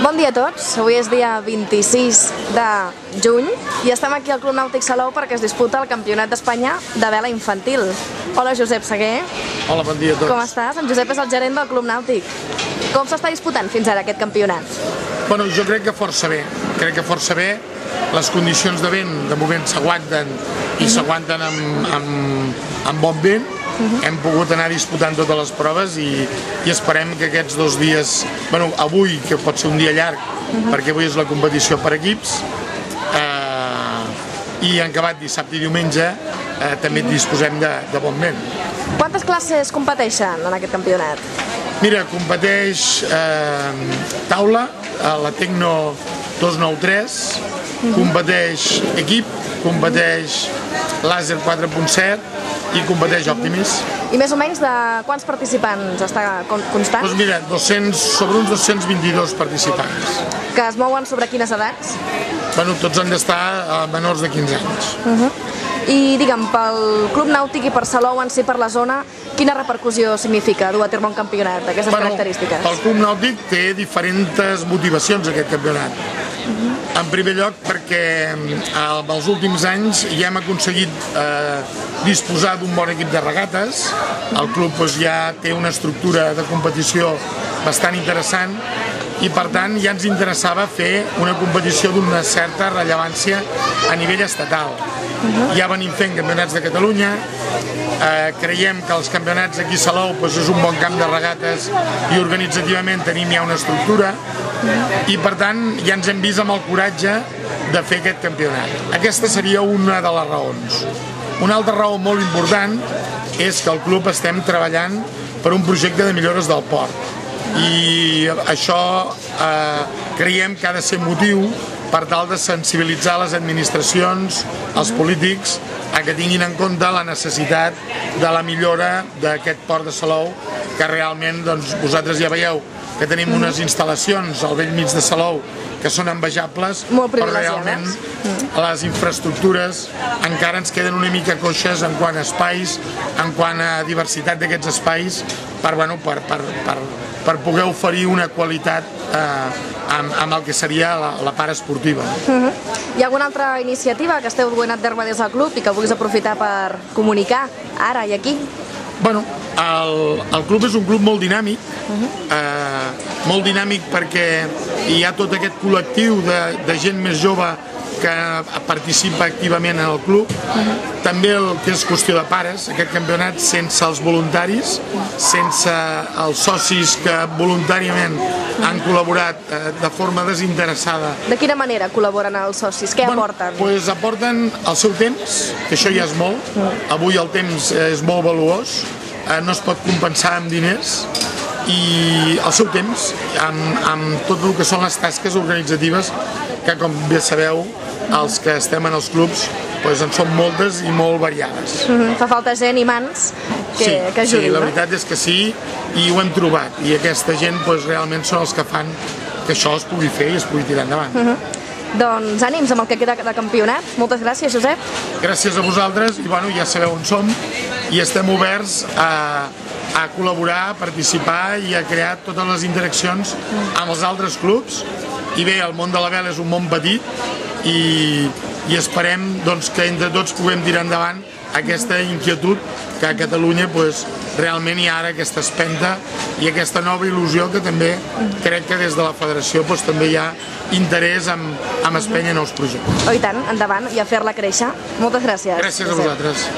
Bon dia a tots, avui és dia 26 de juny i estem aquí al Club Nàutic Salou perquè es disputa el Campionat d'Espanya de vela infantil. Hola Josep Seguer. Hola, bon dia a tots. Com estàs? En Josep és el gerent del Club Nàutic. Com s'està disputant fins ara aquest campionat? Bueno, jo crec que força bé. Les condicions de vent de moment s'aguanten i s'aguanten amb bon vent. Hem pogut anar disputant totes les proves i esperem que aquests 2 dies, bueno, avui, que pot ser un dia llarg, perquè avui és la competició per equips, i en acabat dissabte i diumenge també disposem de bon vent. Quantes classes competeixen en aquest campionat? Mira, competeix taula, la Tecno 293, competeix equip, competeix làser 4.7 i competeix Optimis. I més o menys de quants participants està constant? Doncs mira, sobre uns 222 participants. Que es mouen sobre quines edats? Bueno, tots han d'estar menors de 15 anys. I digue'm, pel Club Nàutic i per Salou en si, per la zona, quina repercussió significa dur a terme un campionat d'aquestes característiques? El Club Nàutic té diferents motivacions aquest campionat. En primer lloc perquè els últims anys ja hem aconseguit disposar d'un bon equip de regates. El club ja té una estructura de competició bastant interessant i per tant ja ens interessava fer una competició d'una certa rellevància a nivell estatal. Ja venim fent campionats de Catalunya, creiem que els campionats aquí a Salou és un bon camp de regates i organitzativament tenim ja una estructura i per tant ja ens hem vist amb el coratge de fer aquest campionat. Aquesta seria una de les raons. Una altra raó molt important és que al club estem treballant per un projecte de millores del port i això creiem que ha de ser motiu per tal de sensibilitzar les administracions, els polítics, a que tinguin en compte la necessitat de la millora d'aquest port de Salou, que realment, doncs, vosaltres ja veieu que tenim unes instal·lacions al bell mig de Salou que són envejables, però realment les infraestructures encara ens queden una mica coixes en quant a espais, en quant a diversitat d'aquests espais, per poder oferir una qualitat amb el que seria la part esportiva. Hi ha alguna altra iniciativa que esteu duent a terme des del club i que vulguis aprofitar per comunicar ara i aquí? Bueno, el club és un club molt dinàmic perquè hi ha tot aquest col·lectiu de gent més jove que participa activament en el club. També el que és qüestió de pares, aquest campionat sense els voluntaris, sense els socis que voluntàriament han col·laborat de forma desinteressada. De quina manera col·laboren els socis? Què aporten? Doncs aporten el seu temps, que això ja és molt. Avui el temps és molt valuós, no es pot compensar amb diners, i el seu temps amb tot el que són les tasques organitzatives que, com bé sabeu, els que estem en els clubs en són moltes i molt variades. Fa falta gent i mans que ajudin. Sí, la veritat és que sí, i ho hem trobat, i aquesta gent realment són els que fan que això es pugui fer i es pugui tirar endavant. Doncs ànims amb el que queda de campionat. Moltes gràcies, Josep. Gràcies a vosaltres, i bueno, ja sabeu on som, i estem oberts a col·laborar, a participar i a crear totes les interaccions amb els altres clubs. I bé, el món de la vela és un món petit i esperem que entre tots puguem tirar endavant aquesta inquietud que a Catalunya realment hi ha ara aquesta espenta i aquesta nova il·lusió que també crec que des de la federació també hi ha interès en espènyer nous projectes. Oh, i tant, endavant i a fer-la créixer. Moltes gràcies. Gràcies a vosaltres.